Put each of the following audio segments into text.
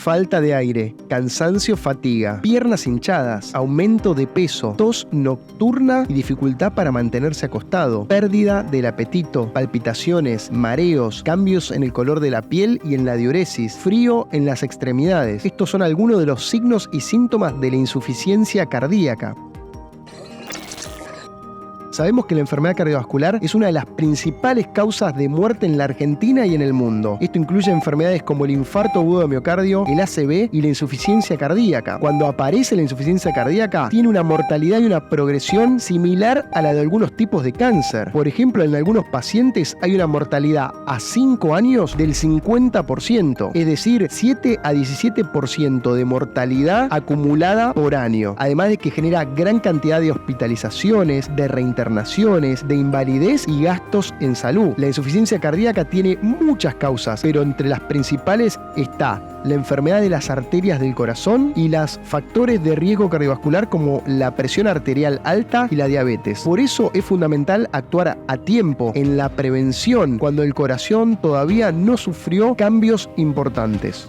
falta de aire, cansancio, fatiga, piernas hinchadas, aumento de peso, tos nocturna y dificultad para mantenerse acostado, pérdida del apetito, palpitaciones, mareos, cambios en el color de la piel y en la diuresis, frío en las extremidades. Estos son algunos de los signos y síntomas de la insuficiencia cardíaca. Sabemos que la enfermedad cardiovascular es una de las principales causas de muerte en la Argentina y en el mundo. Esto incluye enfermedades como el infarto agudo de miocardio, el ACV y la insuficiencia cardíaca. Cuando aparece la insuficiencia cardíaca, tiene una mortalidad y una progresión similar a la de algunos tipos de cáncer. Por ejemplo, en algunos pacientes hay una mortalidad a 5 años del 50%, es decir, 7 a 17% de mortalidad acumulada por año. Además de que genera gran cantidad de hospitalizaciones, de reinternaciones, de invalidez y gastos en salud. La insuficiencia cardíaca tiene muchas causas, pero entre las principales está la enfermedad de las arterias del corazón y los factores de riesgo cardiovascular como la presión arterial alta y la diabetes. Por eso es fundamental actuar a tiempo en la prevención cuando el corazón todavía no sufrió cambios importantes.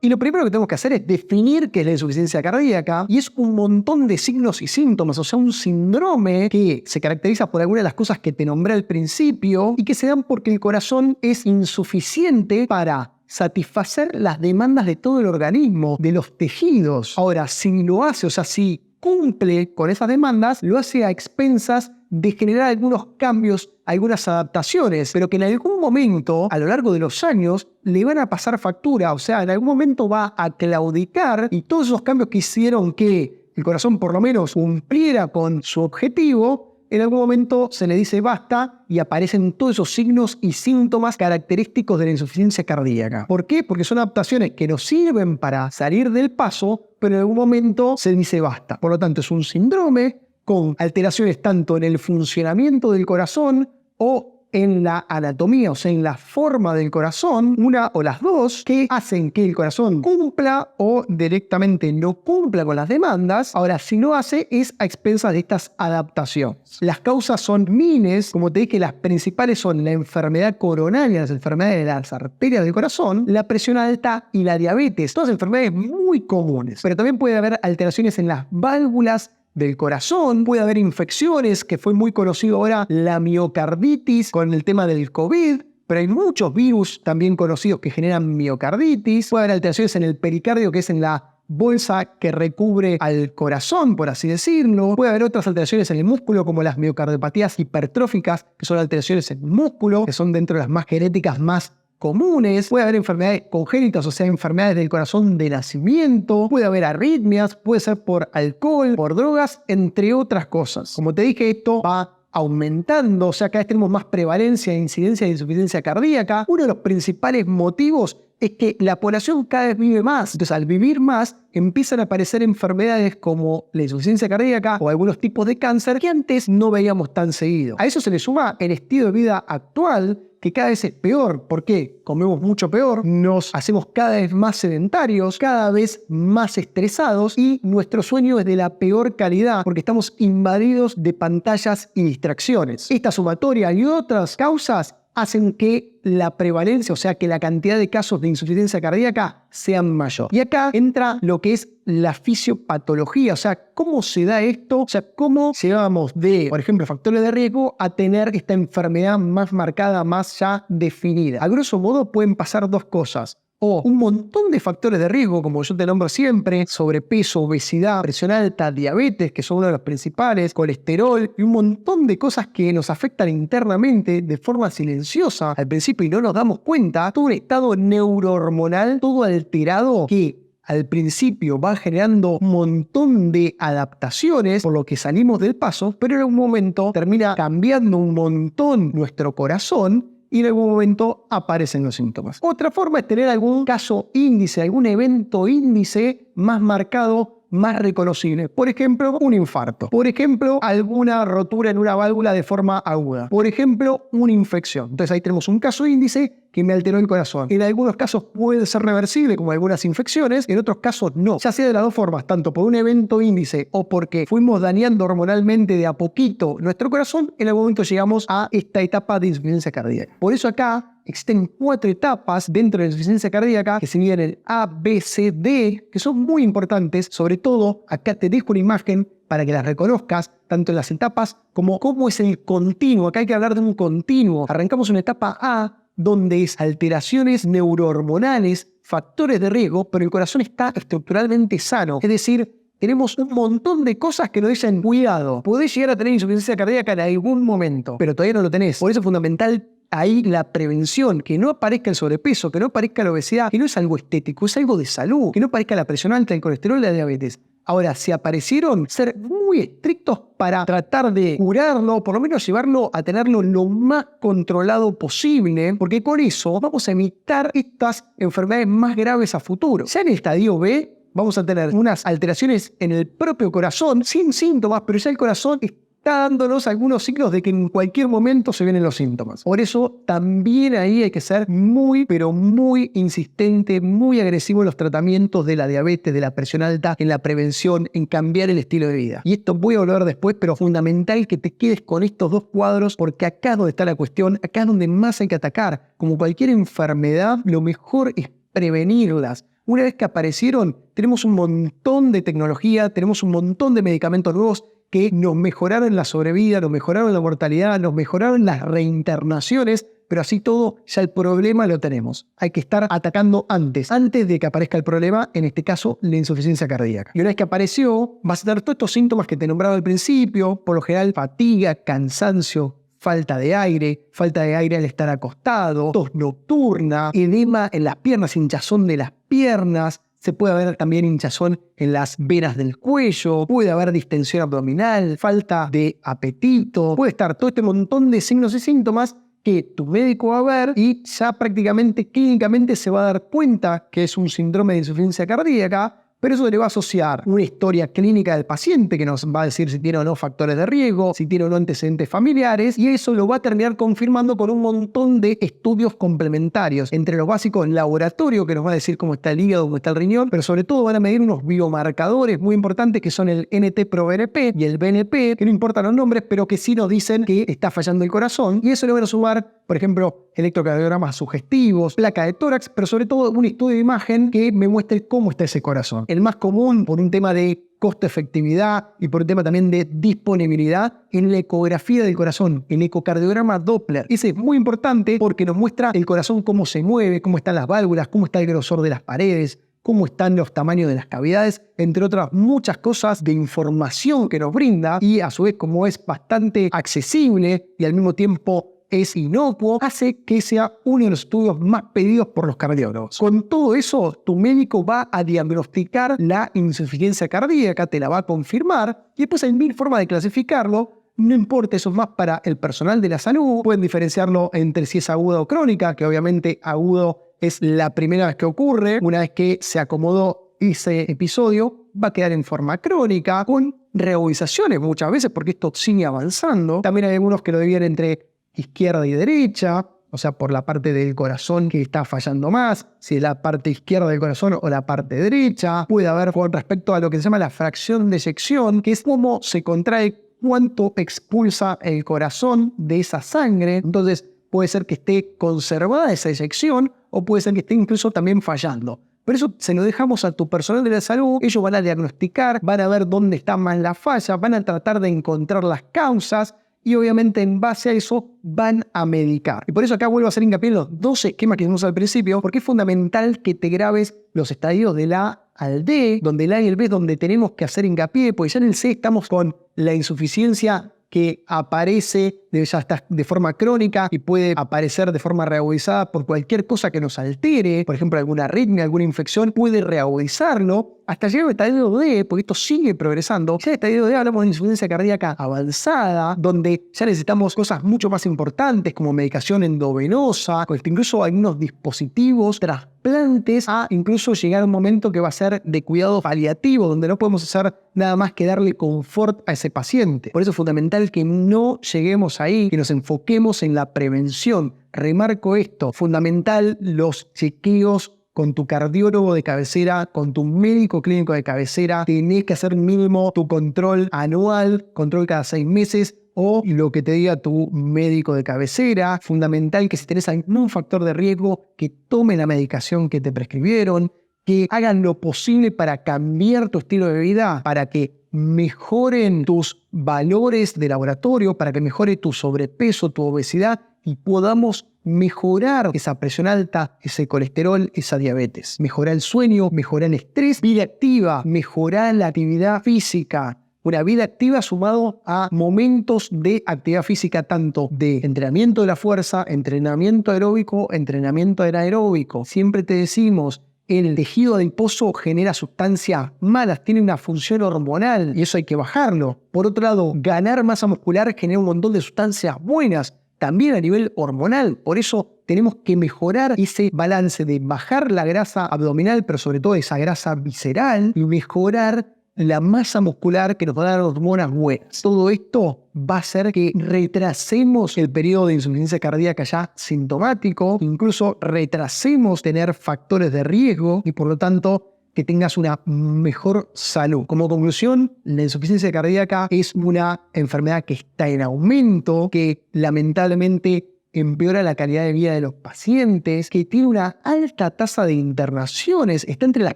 Y lo primero que tenemos que hacer es definir qué es la insuficiencia cardíaca, y es un montón de signos y síntomas, o sea, un síndrome que se caracteriza por algunas de las cosas que te nombré al principio y que se dan porque el corazón es insuficiente para satisfacer las demandas de todo el organismo, de los tejidos. Ahora, si lo hace, o sea, si cumple con esas demandas, lo hace a expensas de generar algunos cambios, algunas adaptaciones, pero que en algún momento, a lo largo de los años, le van a pasar factura, o sea, en algún momento va a claudicar y todos esos cambios que hicieron que el corazón por lo menos cumpliera con su objetivo, en algún momento se le dice basta y aparecen todos esos signos y síntomas característicos de la insuficiencia cardíaca. ¿Por qué? Porque son adaptaciones que nos sirven para salir del paso, pero en algún momento se dice basta. Por lo tanto, es un síndrome con alteraciones tanto en el funcionamiento del corazón o en la anatomía, o sea, en la forma del corazón, una o las dos, que hacen que el corazón cumpla o directamente no cumpla con las demandas. Ahora, si no hace, es a expensas de estas adaptaciones. Las causas son miles, como te dije, las principales son la enfermedad coronaria, las enfermedades de las arterias del corazón, la presión alta y la diabetes, todas enfermedades muy comunes. Pero también puede haber alteraciones en las válvulas del corazón, puede haber infecciones, que fue muy conocido ahora la miocarditis con el tema del COVID, pero hay muchos virus también conocidos que generan miocarditis, puede haber alteraciones en el pericardio, que es en la bolsa que recubre al corazón, por así decirlo. Puede haber otras alteraciones en el músculo, como las miocardiopatías hipertróficas, que son alteraciones en el músculo, que son dentro de las más genéticas más comunes. Puede haber enfermedades congénitas, o sea, enfermedades del corazón de nacimiento. Puede haber arritmias, puede ser por alcohol, por drogas, entre otras cosas. Como te dije, esto va aumentando, o sea, cada vez tenemos más prevalencia e incidencia de insuficiencia cardíaca. Uno de los principales motivos es que la población cada vez vive más. Entonces, al vivir más, empiezan a aparecer enfermedades como la insuficiencia cardíaca o algunos tipos de cáncer que antes no veíamos tan seguido. A eso se le suma el estilo de vida actual, que cada vez es peor. ¿Por qué? Comemos mucho peor, nos hacemos cada vez más sedentarios, cada vez más estresados y nuestro sueño es de la peor calidad porque estamos invadidos de pantallas y distracciones. Esta sumatoria y otras causas hacen que la prevalencia, o sea, que la cantidad de casos de insuficiencia cardíaca sean mayor. Y acá entra lo que es la fisiopatología, o sea, cómo se da esto, o sea, cómo llegamos de, por ejemplo, factores de riesgo a tener esta enfermedad más marcada, más ya definida. A grosso modo pueden pasar dos cosas. O un montón de factores de riesgo, como yo te nombro siempre: sobrepeso, obesidad, presión alta, diabetes, que son uno de los principales, colesterol y un montón de cosas que nos afectan internamente de forma silenciosa al principio y no nos damos cuenta. Todo un estado neurohormonal, todo alterado, que al principio va generando un montón de adaptaciones, por lo que salimos del paso, pero en algún momento termina cambiando un montón nuestro corazón y en algún momento aparecen los síntomas. Otra forma es tener algún caso índice, algún evento índice más marcado, más reconocible. Por ejemplo, un infarto. Por ejemplo, alguna rotura en una válvula de forma aguda. Por ejemplo, una infección. Entonces ahí tenemos un caso índice que me alteró el corazón. En algunos casos puede ser reversible, como algunas infecciones, en otros casos no. Ya sea de las dos formas, tanto por un evento índice o porque fuimos dañando hormonalmente de a poquito nuestro corazón, en algún momento llegamos a esta etapa de insuficiencia cardíaca. Por eso acá existen 4 etapas dentro de la insuficiencia cardíaca que se dividen en A, B, C, D, que son muy importantes. Sobre todo, acá te dejo una imagen para que las reconozcas, tanto en las etapas como cómo es el continuo. Acá hay que hablar de un continuo. Arrancamos en etapa A, donde es alteraciones neurohormonales, factores de riesgo, pero el corazón está estructuralmente sano. Es decir, tenemos un montón de cosas que nos dicen, cuidado, podés llegar a tener insuficiencia cardíaca en algún momento, pero todavía no lo tenés. Por eso es fundamental ahí la prevención, que no aparezca el sobrepeso, que no aparezca la obesidad, que no es algo estético, es algo de salud, que no aparezca la presión alta, el colesterol, la diabetes. Ahora, si aparecieron, ser muy estrictos para tratar de curarlo, por lo menos llevarlo a tenerlo lo más controlado posible, porque con eso vamos a evitar estas enfermedades más graves a futuro. Ya en el estadio B, vamos a tener unas alteraciones en el propio corazón, sin síntomas, pero ya el corazón está dándonos algunos signos de que en cualquier momento se vienen los síntomas. Por eso también ahí hay que ser muy, pero muy insistente, muy agresivo en los tratamientos de la diabetes, de la presión alta, en la prevención, en cambiar el estilo de vida. Y esto voy a hablar después, pero fundamental que te quedes con estos 2 cuadros, porque acá es donde está la cuestión, acá es donde más hay que atacar. Como cualquier enfermedad, lo mejor es prevenirlas. Una vez que aparecieron, tenemos un montón de tecnología, tenemos un montón de medicamentos nuevos que nos mejoraron la sobrevida, nos mejoraron la mortalidad, nos mejoraron las reinternaciones, pero así todo, ya el problema lo tenemos. Hay que estar atacando antes de que aparezca el problema, en este caso, la insuficiencia cardíaca. Y una vez que apareció, vas a tener todos estos síntomas que te nombraba al principio, por lo general fatiga, cansancio, falta de aire al estar acostado, tos nocturna, edema en las piernas, hinchazón de las piernas, se puede haber también hinchazón en las venas del cuello, puede haber distensión abdominal, falta de apetito, puede estar todo este montón de signos y síntomas que tu médico va a ver y ya prácticamente clínicamente se va a dar cuenta que es un síndrome de insuficiencia cardíaca, pero eso le va a asociar una historia clínica del paciente que nos va a decir si tiene o no factores de riesgo, si tiene o no antecedentes familiares, y eso lo va a terminar confirmando con un montón de estudios complementarios. Entre los básicos, laboratorio, que nos va a decir cómo está el hígado, cómo está el riñón, pero sobre todo van a medir unos biomarcadores muy importantes que son el NT-proBNP y el BNP, que no importan los nombres, pero que sí nos dicen que está fallando el corazón, y eso le van a sumar, por ejemplo, electrocardiogramas sugestivos, placa de tórax, pero sobre todo un estudio de imagen que me muestre cómo está ese corazón. El más común, por un tema de costo-efectividad y por un tema también de disponibilidad, en la ecografía del corazón, el ecocardiograma Doppler. Ese es muy importante porque nos muestra el corazón cómo se mueve, cómo están las válvulas, cómo está el grosor de las paredes, cómo están los tamaños de las cavidades, entre otras muchas cosas de información que nos brinda, y a su vez, como es bastante accesible y al mismo tiempo es inocuo, hace que sea uno de los estudios más pedidos por los cardiólogos. Con todo eso, tu médico va a diagnosticar la insuficiencia cardíaca, te la va a confirmar, y después hay mil formas de clasificarlo. No importa, eso es más para el personal de la salud. Pueden diferenciarlo entre si es aguda o crónica, que obviamente agudo es la primera vez que ocurre. Una vez que se acomodó ese episodio, va a quedar en forma crónica, con reagudizaciones muchas veces, porque esto sigue avanzando. También hay algunos que lo dividen entre izquierda y derecha, o sea, por la parte del corazón que está fallando más, si es la parte izquierda del corazón o la parte derecha. Puede haber con respecto a lo que se llama la fracción de eyección, que es cómo se contrae, cuánto expulsa el corazón de esa sangre. Entonces, puede ser que esté conservada esa eyección o puede ser que esté incluso también fallando. Pero eso se lo dejamos a tu personal de la salud. Ellos van a diagnosticar, van a ver dónde está más la falla, van a tratar de encontrar las causas, y obviamente en base a eso van a medicar. Y por eso acá vuelvo a hacer hincapié en los 2 esquemas que hicimos al principio, porque es fundamental que te grabes los estadios del A al D, donde el A y el B es donde tenemos que hacer hincapié, porque ya en el C estamos con la insuficiencia que aparece ya está de forma crónica y puede aparecer de forma reagudizada por cualquier cosa que nos altere, por ejemplo alguna arritmia, alguna infección puede reagudizarlo. hasta llegar al estadio D, porque esto sigue progresando. Ya en el estadio D hablamos de insuficiencia cardíaca avanzada, donde ya necesitamos cosas mucho más importantes como medicación endovenosa, incluso algunos dispositivos, trasplantes, a incluso llegar a un momento que va a ser de cuidado paliativo, donde no podemos hacer nada más que darle confort a ese paciente. Por eso es fundamental que no lleguemos ahí, que nos enfoquemos en la prevención. Remarco esto, fundamental los chequeos con tu cardiólogo de cabecera, con tu médico clínico de cabecera. Tenés que hacer mínimo tu control anual, control cada 6 meses, o lo que te diga tu médico de cabecera. Fundamental que si tenés algún factor de riesgo, que tomen la medicación que te prescribieron, que hagan lo posible para cambiar tu estilo de vida, para que mejoren tus valores de laboratorio, para que mejore tu sobrepeso, tu obesidad y podamos mejorar esa presión alta, ese colesterol, esa diabetes. Mejorar el sueño, mejorar el estrés, vida activa, mejorar la actividad física. Una vida activa sumado a momentos de actividad física, tanto de entrenamiento de la fuerza, entrenamiento aeróbico, entrenamiento anaeróbico. Siempre te decimos, el tejido adiposo genera sustancias malas, tiene una función hormonal y eso hay que bajarlo. Por otro lado, ganar masa muscular genera un montón de sustancias buenas, también a nivel hormonal. Por eso tenemos que mejorar ese balance de bajar la grasa abdominal, pero sobre todo esa grasa visceral, y mejorar la masa muscular que nos va a dar hormonas buenas. Todo esto va a hacer que retrasemos el periodo de insuficiencia cardíaca ya sintomático, incluso retrasemos tener factores de riesgo y por lo tanto que tengas una mejor salud. Como conclusión, la insuficiencia cardíaca es una enfermedad que está en aumento, que lamentablemente empeora la calidad de vida de los pacientes, que tiene una alta tasa de internaciones, está entre las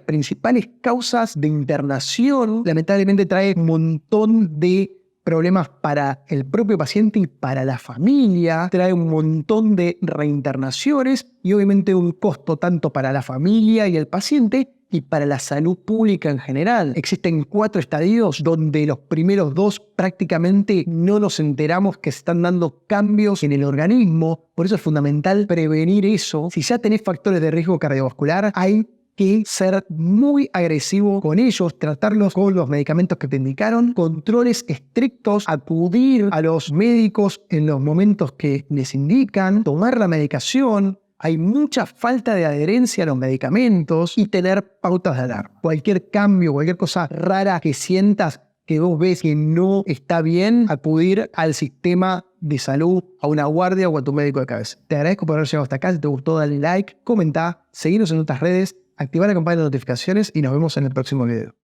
principales causas de internación, lamentablemente trae un montón de problemas para el propio paciente y para la familia, trae un montón de reinternaciones y obviamente un costo tanto para la familia y el paciente y para la salud pública en general. Existen 4 estadios donde los primeros 2 prácticamente no nos enteramos que se están dando cambios en el organismo. Por eso es fundamental prevenir eso. Si ya tenés factores de riesgo cardiovascular, hay que ser muy agresivo con ellos, tratarlos con los medicamentos que te indicaron, controles estrictos, acudir a los médicos en los momentos que les indican, tomar la medicación. Hay mucha falta de adherencia a los medicamentos y tener pautas de alarma. Cualquier cambio, cualquier cosa rara que sientas que vos ves que no está bien, acudir al sistema de salud, a una guardia o a tu médico de cabeza. Te agradezco por haber llegado hasta acá. Si te gustó, dale like, comenta, seguinos en nuestras redes, activar la campana de notificaciones y nos vemos en el próximo video.